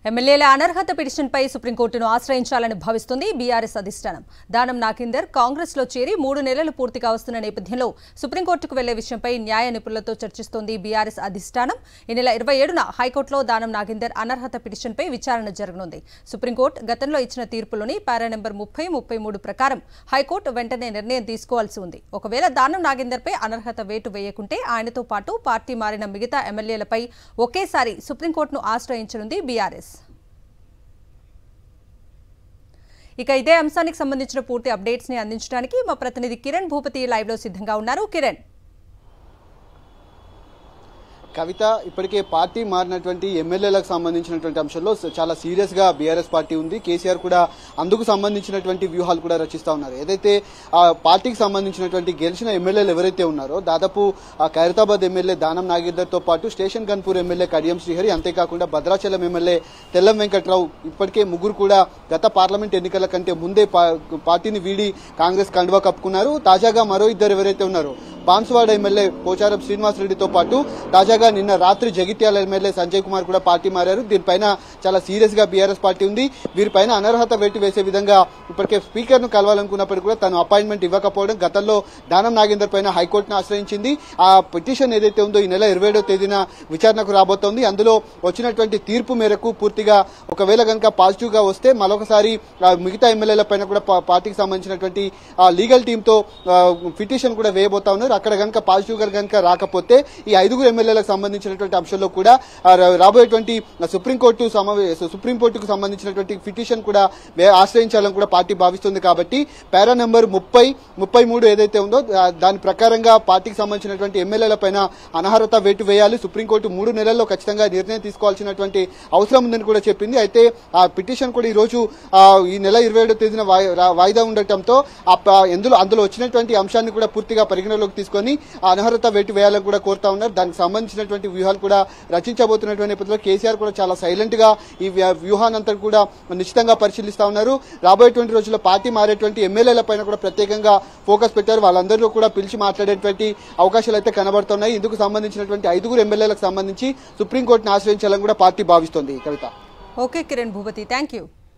ఎమ్మెల్యేల అనర్హత పిటిషన్పై సుప్రీంకోర్టును ఆశ్రయించాలని భావిస్తుంది బీఆర్ఎస్ అధిష్టానం. దానం నాగేందర్ కాంగ్రెస్లో చేరి 3 నెలలు పూర్తిగా వస్తున్న నేపథ్యంలో సుప్రీంకోర్టుకు వెళ్లే విషయంపై న్యాయ నిపుణులతో చర్చిస్తోంది బీఆర్ఎస్ అధిష్టానం. ఈ నెల 27న హైకోర్టులో దానం నాగేందర్ అనర్హత పిటిషన్పై విచారణ జరగనుంది. సుప్రీంకోర్టు గతంలో ఇచ్చిన తీర్పులోని పారా నెంబర్ 30, 33 ప్రకారం హైకోర్టు వెంటనే నిర్ణయం తీసుకోవాల్సి ఉంది. ఒకవేళ దానం నాగేందర్పై అనర్హత వేటు వేయకుంటే ఆయనతో పాటు పార్టీ మారిన మిగతా ఎమ్మెల్యేలపై ఒకేసారి సుప్రీంకోర్టును ఆశ్రయించనుంది బీఆర్ఎస్. ఇక ఇదే అంశానికి సంబంధించిన పూర్తి అప్డేట్స్ ని అందించడానికి మా ప్రతినిధి కిరణ్ భూపతి లైవ్ లో సిద్ధంగా ఉన్నారు. కిరణ్, కవిత, ఇప్పటికే పార్టీ మారినటువంటి ఎమ్మెల్యేలకు సంబంధించినటువంటి అంశంలో చాలా సీరియస్ గా బీఆర్ఎస్ పార్టీ ఉంది. కేసీఆర్ కూడా అందుకు సంబంధించినటువంటి వ్యూహాలు కూడా రచిస్తా ఉన్నారు. ఏదైతే పార్టీకి సంబంధించినటువంటి గెలిచిన ఎమ్మెల్యేలు ఎవరైతే ఉన్నారో దాదాపు ఖైరతాబాద్ ఎమ్మెల్యే దానం నాగేందర్ తో పాటు స్టేషన్ గన్పూర్ ఎమ్మెల్యే కడియం శ్రీహరి, అంతేకాకుండా భద్రాచలం ఎమ్మెల్యే తెల్లం వెంకట్రావు ఇప్పటికే ముగ్గురు కూడా గత పార్లమెంట్ ఎన్నికల కంటే ముందే పార్టీని వీడి కాంగ్రెస్ కండువా కప్పుకున్నారు. తాజాగా మరో ఇద్దరు ఎవరైతే ఉన్నారో బాన్సువాడ ఎమ్మెల్యే పోచారం శ్రీనివాసరెడ్డితో పాటు తాజాగా నిన్న రాత్రి జగిత్యాల ఎమ్మెల్యే సంజయ్ కుమార్ కూడా పార్టీ మారారు. దీనిపైన చాలా సీరియస్ గా బీఆర్ఎస్ పార్టీ ఉంది. వీరిపైన అనర్హత వేటు వేసే విధంగా ఇప్పటికే స్పీకర్ ను కలవాలనుకున్నప్పటికీ కూడా తను అపాయింట్మెంట్ ఇవ్వకపోవడం గతంలో దానం నాగేందర్ పైన హైకోర్టును ఆశ్రయించింది. ఆ పిటిషన్ ఏదైతే ఉందో ఈ నెల 27వ తేదీన విచారణకు రాబోతోంది. అందులో వచ్చినటువంటి తీర్పు మేరకు పూర్తిగా ఒకవేళ కనుక పాజిటివ్ గా వస్తే మరొకసారి మిగతా ఎమ్మెల్యేల పైన కూడా పార్టీకి సంబంధించినటువంటి లీగల్ టీమ్ తో పిటిషన్ కూడా వేయబోతా ఉన్నారు. అక్కడ కనుక పాజిటివ్ గా కనుక రాకపోతే ఈ 5 ఎమ్మెల్యేలకు సంబంధించినటువంటి అంశంలో కూడా రాబోయేటువంటి సుప్రీంకోర్టుకు సంబంధించినటువంటి పిటిషన్ కూడా ఆశ్రయించాలని కూడా పార్టీ భావిస్తుంది. కాబట్టి పారా నెంబర్ 30, 33 ఏదైతే ఉందో దాని ప్రకారంగా పార్టీకి సంబంధించినటువంటి ఎమ్మెల్యేల పైన అనర్హత వేటు వేయాలి. సుప్రీంకోర్టు 3 నెలల్లో ఖచ్చితంగా నిర్ణయం తీసుకోవాల్సినటువంటి అవసరం ఉందని కూడా చెప్పింది. అయితే ఆ పిటిషన్ కూడా ఈ రోజు ఈ నెల 27వ తేదీన వాయిదా ఉండటంతో అందులో వచ్చినటువంటి అంశాన్ని కూడా పూర్తిగా పరిగణలోకి తీసుకొని అనర్హత వేటు వేయాలని కూడా కోరుతా ఉన్నారు. దానికి సంబంధించినటువంటి వ్యూహాలు కూడా రచించబోతున్నటువంటి నేపథ్యంలో కేసీఆర్ కూడా చాలా సైలెంట్ గా ఈ వ్యూహానంతా కూడా నిశ్చితంగా పరిశీలిస్తా ఉన్నారు. రాబోయేటువంటి రోజుల్లో పార్టీ మారేటువంటి ఎమ్మెల్యేల పైన కూడా ప్రత్యేకంగా ఫోకస్ పెట్టారు. వాళ్ళందరూ కూడా పిలిచి మాట్లాడేటువంటి అవకాశాలు అయితే కనబడుతున్నాయి. ఇందుకు సంబంధించినటువంటి 5 ఎమ్మెల్యేలకు సంబంధించి సుప్రీంకోర్టును ఆశ్రయించాలని కూడా పార్టీ భావిస్తోంది. Kavitha. Okay Kiran Bhupathi, thank you.